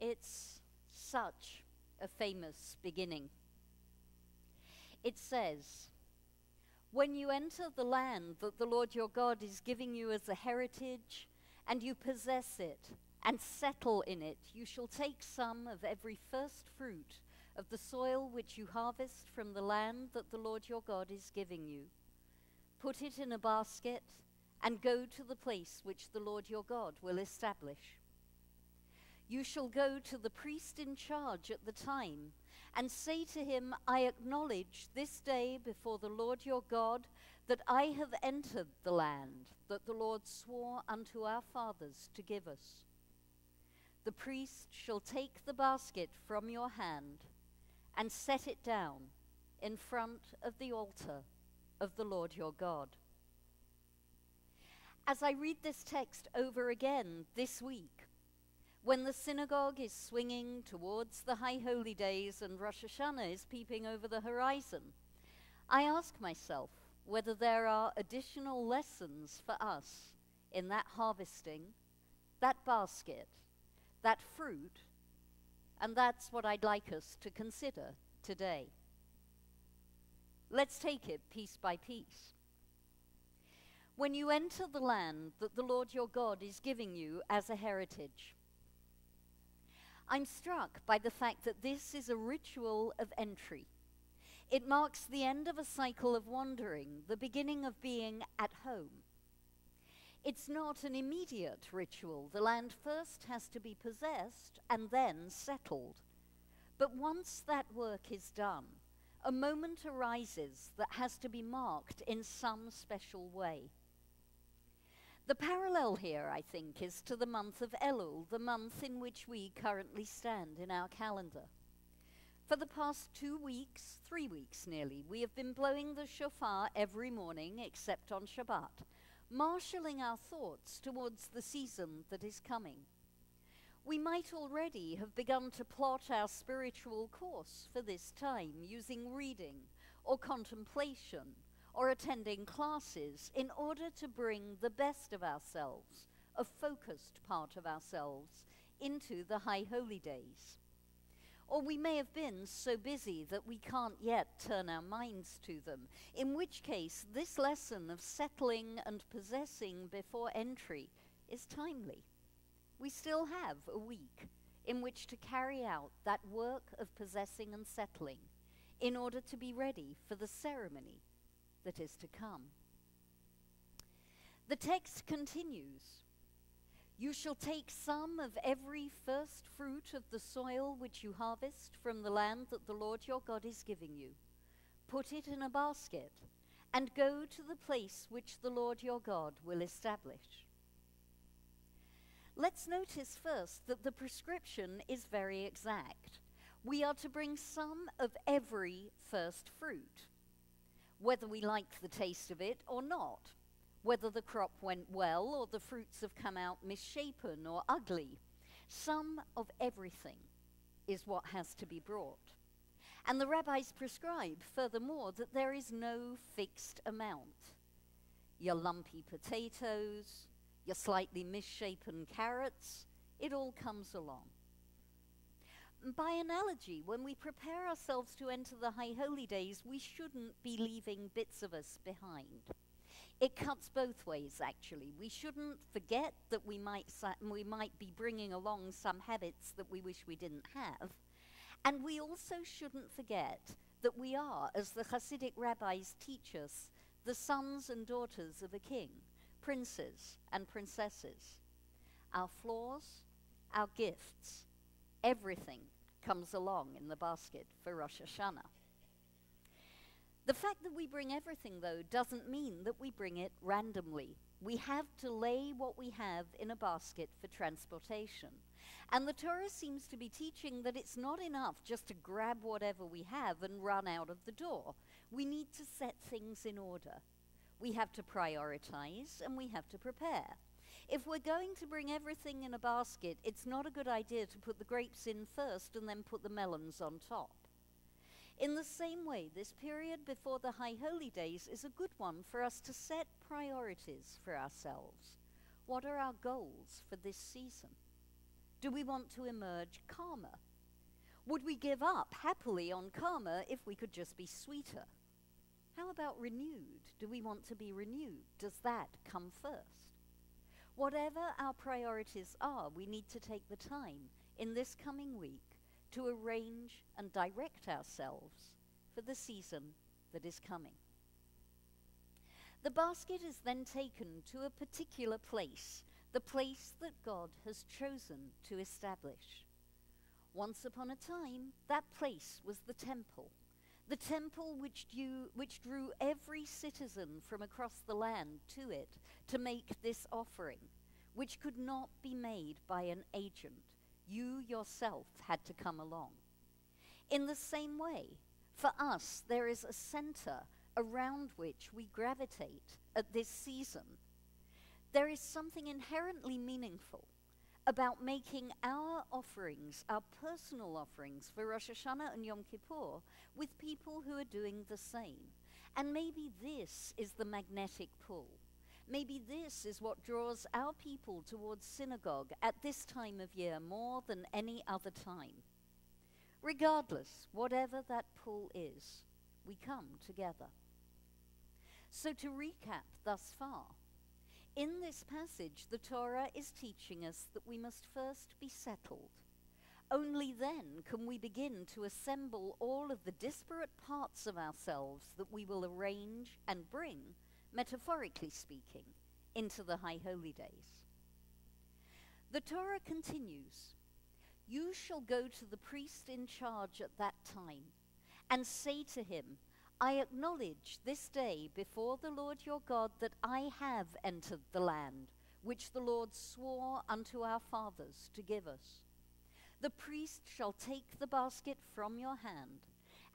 It's such a famous beginning. It says, "When you enter the land that the Lord your God is giving you as a heritage, and you possess it and settle in it, you shall take some of every first fruit of the soil which you harvest from the land that the Lord your God is giving you. Put it in a basket and go to the place which the Lord your God will establish. You shall go to the priest in charge at the time and say to him, I acknowledge this day before the Lord your God that I have entered the land that the Lord swore unto our fathers to give us. The priest shall take the basket from your hand and set it down in front of the altar of the Lord your God." As I read this text over again this week, when the synagogue is swinging towards the High Holy Days and Rosh Hashanah is peeping over the horizon, I ask myself whether there are additional lessons for us in that harvesting, that basket, that fruit, and that's what I'd like us to consider today. Let's take it piece by piece. When you enter the land that the Lord your God is giving you as a heritage, I'm struck by the fact that this is a ritual of entry. It marks the end of a cycle of wandering, the beginning of being at home. It's not an immediate ritual. The land first has to be possessed and then settled. But once that work is done, a moment arises that has to be marked in some special way. The parallel here, I think, is to the month of Elul, the month in which we currently stand in our calendar. For the past 2 weeks, 3 weeks nearly, we have been blowing the shofar every morning except on Shabbat, marshalling our thoughts towards the season that is coming. We might already have begun to plot our spiritual course for this time using reading or contemplation or attending classes in order to bring the best of ourselves, a focused part of ourselves, into the High Holy Days. Or we may have been so busy that we can't yet turn our minds to them, in which case this lesson of settling and possessing before entry is timely. We still have a week in which to carry out that work of possessing and settling in order to be ready for the ceremony that is to come. The text continues, "You shall take some of every first fruit of the soil which you harvest from the land that the Lord your God is giving you. Put it in a basket and go to the place which the Lord your God will establish." Let's notice first that the prescription is very exact. We are to bring some of every first fruit, whether we like the taste of it or not, whether the crop went well or the fruits have come out misshapen or ugly. Some of everything is what has to be brought. And the rabbis prescribe, furthermore, that there is no fixed amount. Your lumpy potatoes, your slightly misshapen carrots, it all comes along. By analogy, when we prepare ourselves to enter the High Holy Days, we shouldn't be leaving bits of us behind. It cuts both ways, actually. We shouldn't forget that we might be bringing along some habits that we wish we didn't have. And we also shouldn't forget that we are, as the Hasidic rabbis teach us, the sons and daughters of a king, princes and princesses. Our flaws, our gifts, everything comes along in the basket for Rosh Hashanah. The fact that we bring everything, though, doesn't mean that we bring it randomly. We have to lay what we have in a basket for transportation. And the Torah seems to be teaching that it's not enough just to grab whatever we have and run out of the door. We need to set things in order. We have to prioritize and we have to prepare. If we're going to bring everything in a basket, it's not a good idea to put the grapes in first and then put the melons on top. In the same way, this period before the High Holy Days is a good one for us to set priorities for ourselves. What are our goals for this season? Do we want to emerge calmer? Would we give up happily on karma if we could just be sweeter? How about renewed? Do we want to be renewed? Does that come first? Whatever our priorities are, we need to take the time in this coming week to arrange and direct ourselves for the season that is coming. The basket is then taken to a particular place, the place that God has chosen to establish. Once upon a time, that place was the temple which drew every citizen from across the land to it to make this offering, which could not be made by an agent. You yourself had to come along. In the same way, for us, there is a center around which we gravitate at this season. There is something inherently meaningful about making our offerings, our personal offerings for Rosh Hashanah and Yom Kippur, with people who are doing the same. And maybe this is the magnetic pull. Maybe this is what draws our people towards synagogue at this time of year more than any other time. Regardless, whatever that pull is, we come together. So to recap thus far, in this passage, the Torah is teaching us that we must first be settled. Only then can we begin to assemble all of the disparate parts of ourselves that we will arrange and bring, metaphorically speaking, into the High Holy Days. The Torah continues, "You shall go to the priest in charge at that time and say to him, I acknowledge this day before the Lord your God that I have entered the land, which the Lord swore unto our fathers to give us. The priest shall take the basket from your hand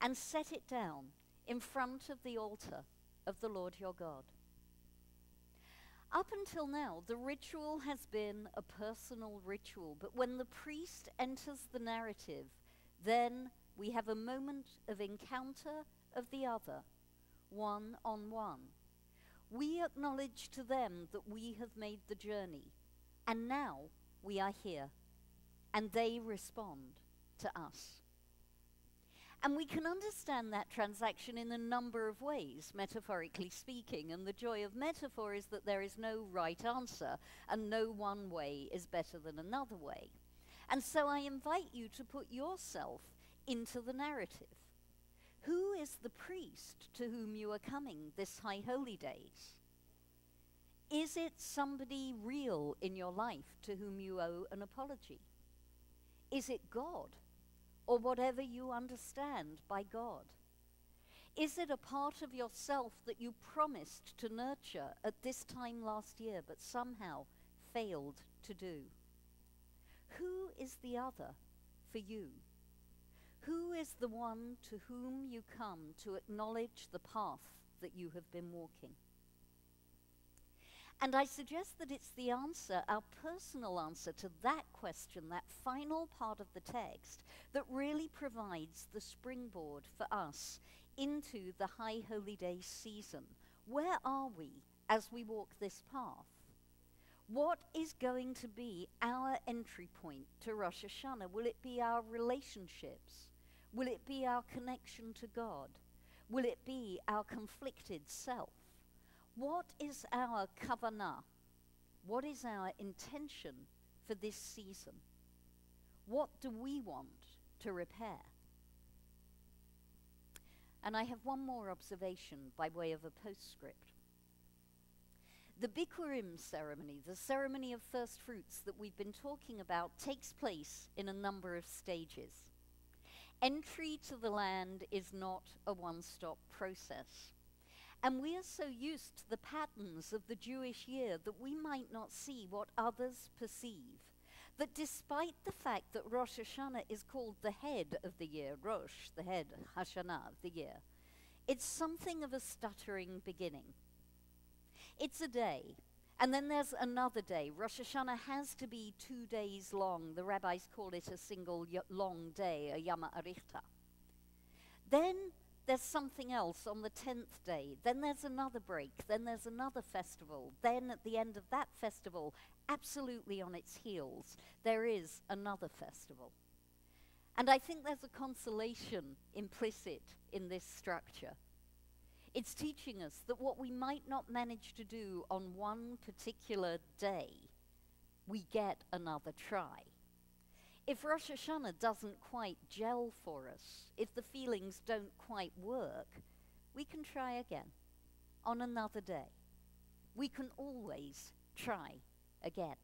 and set it down in front of the altar of the Lord your God." Up until now, the ritual has been a personal ritual, but when the priest enters the narrative, then we have a moment of encounter of the other, one-on-one. We acknowledge to them that we have made the journey, and now we are here, and they respond to us. And we can understand that transaction in a number of ways, metaphorically speaking, and the joy of metaphor is that there is no right answer, and no one way is better than another way. And so I invite you to put yourself into the narrative. Who is the priest to whom you are coming this High Holy Days? Is it somebody real in your life to whom you owe an apology? Is it God, or whatever you understand by God? Is it a part of yourself that you promised to nurture at this time last year but somehow failed to do? Who is the other for you? Who is the one to whom you come to acknowledge the path that you have been walking? And I suggest that it's the answer, our personal answer to that question, that final part of the text, that really provides the springboard for us into the High Holy Day season. Where are we as we walk this path? What is going to be our entry point to Rosh Hashanah? Will it be our relationships? Will it be our connection to God? Will it be our conflicted self? What is our kavanah? What is our intention for this season? What do we want to repair? And I have one more observation by way of a postscript. The Bikurim ceremony, the ceremony of first fruits that we've been talking about, takes place in a number of stages. Entry to the land is not a one-stop process. And we are so used to the patterns of the Jewish year that we might not see what others perceive. That despite the fact that Rosh Hashanah is called the head of the year, Rosh, the head, Hashanah, the year, it's something of a stuttering beginning. It's a day, and then there's another day. Rosh Hashanah has to be 2 days long. The rabbis call it a single long day, a Yama Arichta. Then There's something else on the 10th day. Then there's another break. Then there's another festival. Then at the end of that festival, absolutely on its heels, there is another festival. And I think there's a consolation implicit in this structure. It's teaching us that what we might not manage to do on one particular day, we get another try. If Rosh Hashanah doesn't quite gel for us, if the feelings don't quite work, we can try again on another day. We can always try again.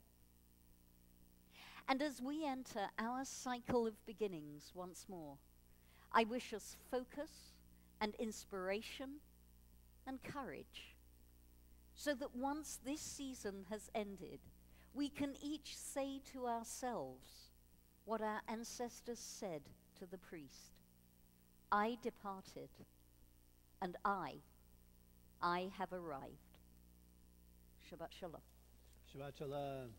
And as we enter our cycle of beginnings once more, I wish us focus and inspiration and courage, so that once this season has ended, we can each say to ourselves what our ancestors said to the priest: I departed, and I have arrived. Shabbat Shalom. Shabbat Shalom.